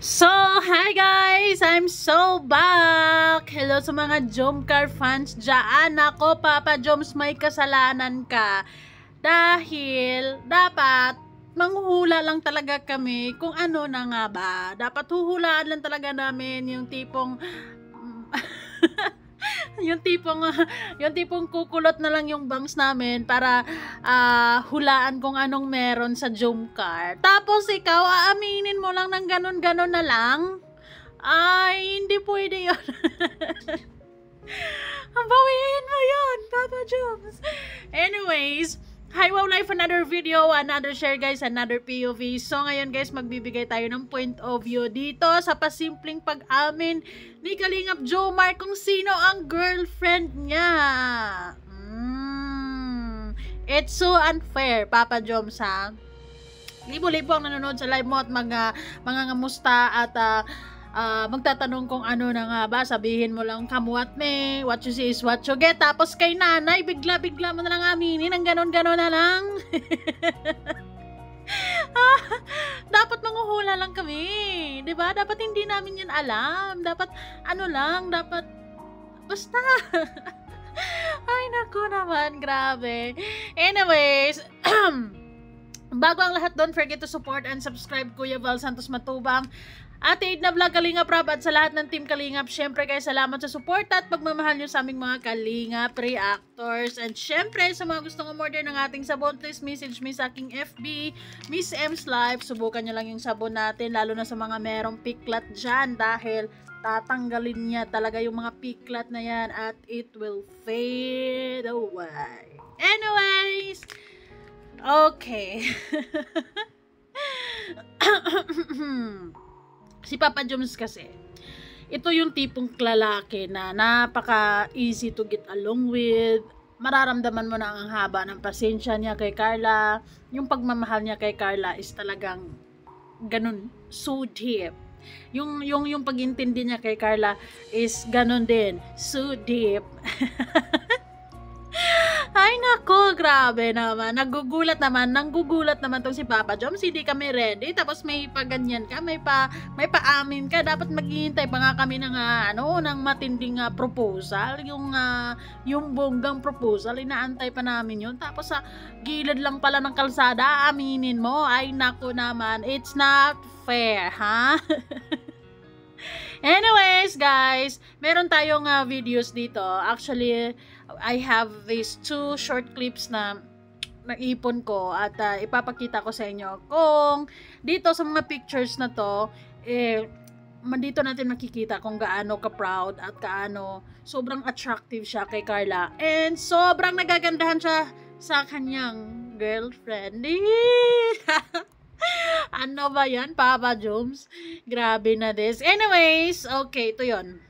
So, hi guys! I'm so back! Hello sa mga Jomcar fans dyan. Ako, Papa Joms, may kasalanan ka. Dahil, dapat, manghuhula lang talaga kami kung ano na nga ba. Dapat huhulaan lang talaga namin yung tipong... yung tipong kukulot na lang yung bangs namin para hulaan kung anong meron sa Jomcar. Tapos ikaw, aaminin mo lang ng ganon-ganon na lang? Ay, hindi pwede yun. Bawiin mo yun, Papa Joms. Anyways, hi, wow life, another video, another share guys, another POV. So ngayon guys, magbibigay tayo ng point of view dito sa pasimpleng pag-amin ni Kalingap Jomar kung sino ang girlfriend niya. It's so unfair, Papa Joms, ha? Libo-libo ang nanonood sa live mo at mga ngamusta at magtatanong kung ano na nga ba, sabihin mo lang kamuat me, what you see is what you get. Tapos kay nanay, bigla-bigla mo na lang aminin, ang ganon-ganon na lang. Dapat manguhula lang kami, diba? Dapat hindi namin yan alam. Dapat, ano lang, dapat, basta. Ay, naku naman, grabe. Anyways, bago ang lahat, don't forget to support and subscribe Kuya Val Santos Matubang, Ate Edna Vlog, Kalingap Rob, at sa lahat ng Team Kalingap. Syempre guys, salamat sa support at pagmamahal nyo sa aming mga Kalingap reactors. And syempre, sa mga gustong umorder ng ating sabon, please message me sa aking FB, Miss M's Live. Subukan nyo lang yung sabon natin, lalo na sa mga merong piklat dyan, dahil tatanggalin niya talaga yung mga piklat na yan at it will fade away. Anyways, okay. Si Papa Joms kasi, ito yung tipong lalaki na napaka easy to get along with. Mararamdaman mo na ang haba ng pasensya niya kay Carla. Yung pagmamahal niya kay Carla is talagang ganun, so deep. Yung pag-intindi niya kay Carla is ganun din, so deep. Ay nako, grabe naman. Nanggugulat naman tong si Papa Joms. Hindi kami ready. Tapos may paganyan ka, may paamin ka. Dapat maghihintay pa nga kami ng ng matinding proposal, yung bonggang proposal. Inaantay pa namin yun. Tapos sa gilid lang pala ng kalsada, aminin mo. Ay nako naman. It's not fair, ha? Anyways, guys, meron tayong videos dito. Actually, I have these two short clips na naipon ko at ipapakita ko sa inyo kung dito sa mga pictures na to, dito natin makikita kung gaano ka-proud at gaano sobrang attractive siya kay Carla and sobrang nagagandahan siya sa kanyang girlfriend. Ano ba yan, Papa Joms? Grabe na this. Anyways, okay, ito yon.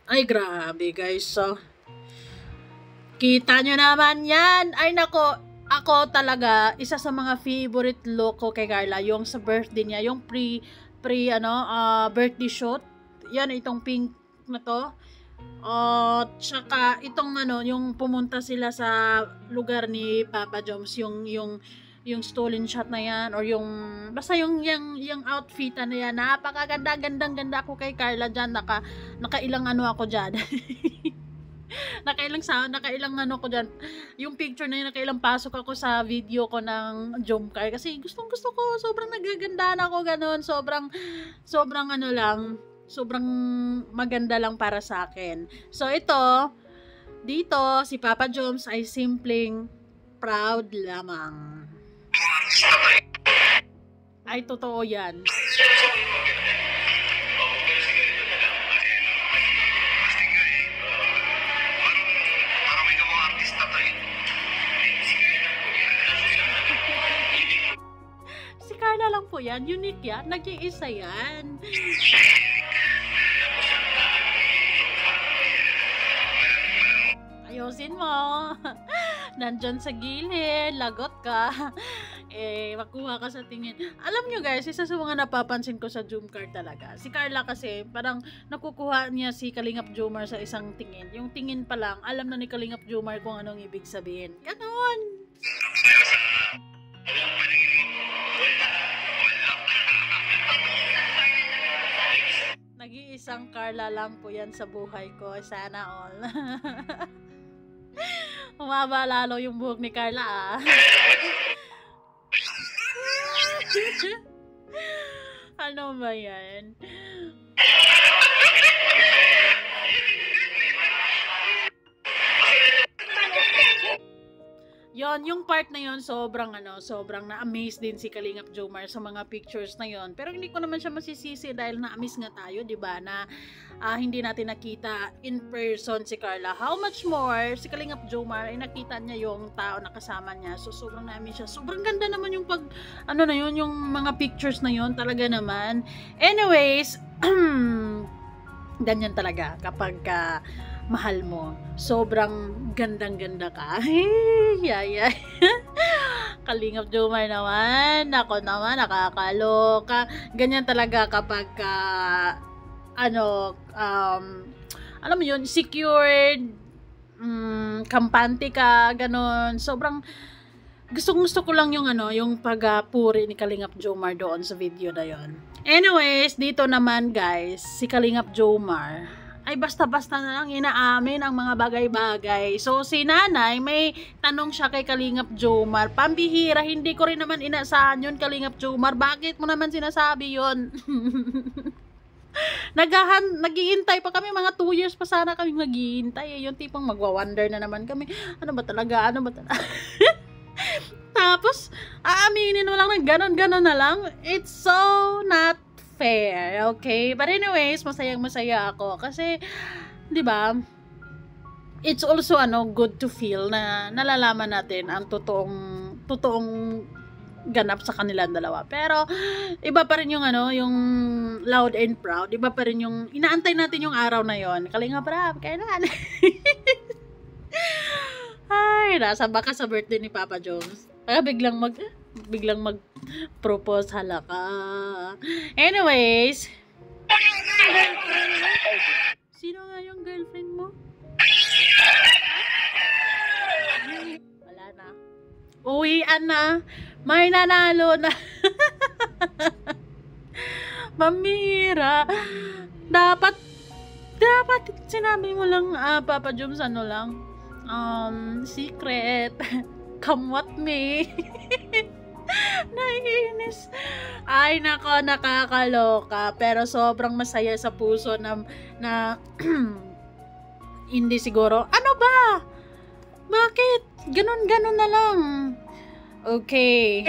Ay, grabe guys. So, kita nyo naman yan. Ay, nako. Ako talaga, isa sa mga favorite look ko kay Carla, yung sa birthday niya, yung birthday shoot. Yan, itong pink na to. Tsaka, itong yung pumunta sila sa lugar ni Papa Joms, yung stolen shot na yan, or yung basta yung outfit na yan, napakaganda ako kay Carla dyan. Nakailang ako dyan. nakailang ko dyan, yung picture na yun, nakailang pasok ako sa video ko ng Jomcar kasi gustong gusto ko, sobrang nagagandaan ako ganun, sobrang sobrang maganda lang para sa akin. So ito, dito si Papa Joms ay simpleng proud lamang. Ay, totoo yan. Si Carla lang po yan. Unique yan. Nag-iisa yan. Ayusin mo. Nandyan sa gilid. Lagot ka. Makuha ka sa tingin. Alam nyo guys, isa sa mga napapansin ko sa Jomcar talaga, si Carla kasi parang nakukuha niya si Kalingap Jomar sa isang tingin. Yung tingin pa lang, alam na ni Kalingap Jomar kung anong ibig sabihin. Ganon! Isang Carla lang po yan sa buhay ko. Sana all. Humaba lalo yung buhok ni Carla ah. Ano ba yan? Yon, yung part na yon sobrang sobrang na-amaze din si Kalingap Jomar sa mga pictures na yon. Pero hindi ko naman siya masisisi dahil na-amaze nga tayo, 'di ba? Na hindi natin nakita in person si Carla. How much more si Kalingap Jomar ay nakita niya yung tao na kasama niya. So sobrang na-amaze siya. Sobrang ganda naman yung na yon, yung mga pictures na yon, talaga naman. Anyways, ganyan talaga kapag mahal mo. Sobrang gandang-ganda ka. Yaya. Kalingap Jomar naman. Ako naman, nakakaloka. Ganyan talaga kapag alam mo yun, secured, kampante ka, ganon. Sobrang gusto ko lang yung yung pagpuri ni Kalingap Jomar doon sa video na yon. Anyways, dito naman guys, si Kalingap Jomar ay basta-basta na lang inaamin ang mga bagay-bagay. So, si nanay, may tanong siya kay Kalingap Jomar. Pambihira, hindi ko rin naman inaasahan yun, Kalingap Jomar. Bakit mo naman sinasabi yun? Naghihintay pa kami, mga 2 years pa sana kami maghihintay. Yung tipong magwa-wonder na naman kami. Ano ba talaga? Tapos, aaminin mo lang na ganon-ganon na lang. It's so not fair, okay? But anyways, masayang-masaya ako kasi 'di ba? It's also good to feel na nalalaman natin ang totoong ganap sa kanilang dalawa. Pero iba pa rin yung yung loud and proud. Iba pa rin yung inaantay natin yung araw na yon. Kalingap Rap, kailan? Ay, nasa baka sa birthday ni Papa Jones. Kaya biglang mag-propose, halaka. Anyways, sino nga yung girlfriend mo? Wala na. Uwian na. May nanalo na. Mamira. Dapat sinabi mo lang, Papa Jones, secret. Come what may. Naiinis. Ay nako, nakakaloka. Pero sobrang masaya sa puso na hindi siguro. Ano ba? Bakit? Ganon na lang. Okay.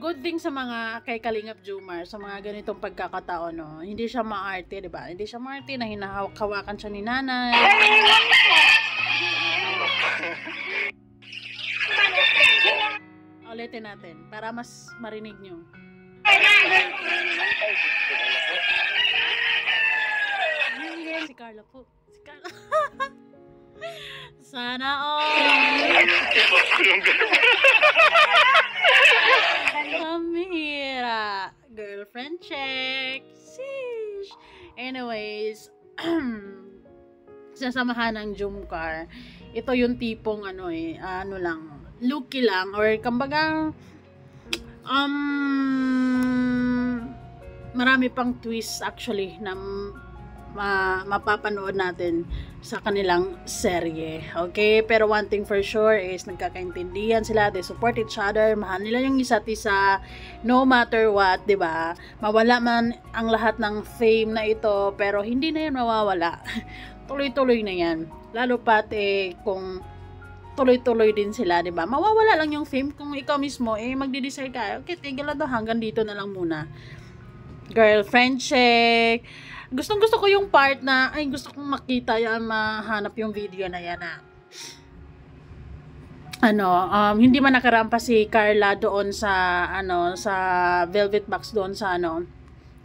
Good thing sa mga kay Kalingap Jomar, sa mga ganitong pagkakataon, no? Hindi siya maarte, di ba? Hindi siya maarte na hinahawak-hawakan siya ni nanay. Ulitin natin para mas marinig nyo. Si Carla po. Si Carla. Sana all. Pamira. Girlfriend check. Sheesh. Anyways, sasamahan ng Jomcar. Ito yung tipong lucky lang or kumbaga marami pang twist actually na mapapanood natin sa kanilang serye. Okay? Pero one thing for sure is nagkakaintindihan sila, they support each other, mahal nila yung isa't isa no matter what, 'di ba? Mawala man ang lahat ng fame na ito, pero hindi na yan mawawala. Tuloy-tuloy na yan. Lalo pat kung tuloy-tuloy din sila, 'di ba? Mawawala lang yung fame kung ikaw mismo magde-decide ka, okay, tigil na daw, hanggang dito na lang muna. Girlfriend check. Gustong-gusto ko yung part na gusto kong makita yan, mahanap yung video na yan hindi man nakarampas si Carla doon sa sa Velvet Box doon sa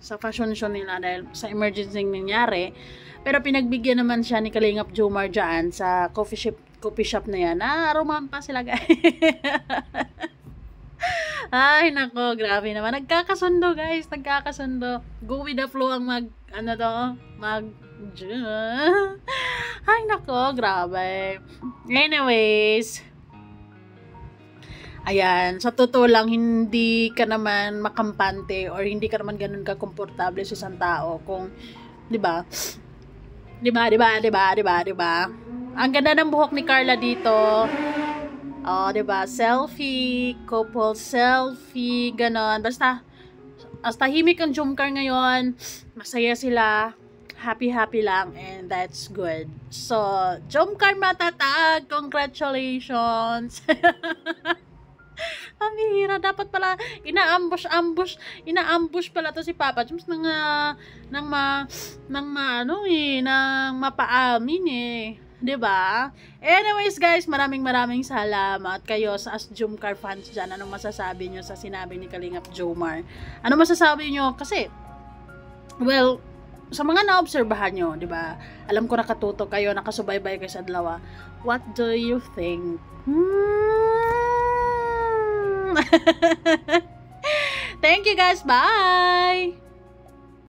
sa fashion show nila dahil sa emergency nangyari. Pero pinagbigyan naman siya ni Kalingap Jomar dyan sa coffee shop na yan. Rumampa sila guys. Ay nako, grabe naman. Nagkakasundo guys, nagkakasundo. Go with the flow ang Ay, nako, grabe. Anyways, ayan, sa totoo lang, hindi ka naman makampante or hindi ka naman ganun ka-komportable sa isang tao kung, di ba? Di ba? Ang ganda ng buhok ni Carla dito. Oh, di ba? Selfie, couple selfie, ganon. Basta tahimik ang Jomcar ngayon. Masaya sila. Happy lang, and that's good. So, Jomcar matatag, congratulations. Ang bihira, dapat pala inaambush pala to si Papa Joms nang mapaamin eh. 'Di ba? Anyways guys, maraming salamat kayo sa as Jomcar fans dyan. Anong masasabi nyo sa sinabi ni Kalingap Jomar? Ano masasabi nyo? Kasi, well, sa mga naobserbahan nyo, di ba? Alam ko nakatutok kayo, nakasubaybay kayo sa dalawa. What do you think? Thank you guys. Bye!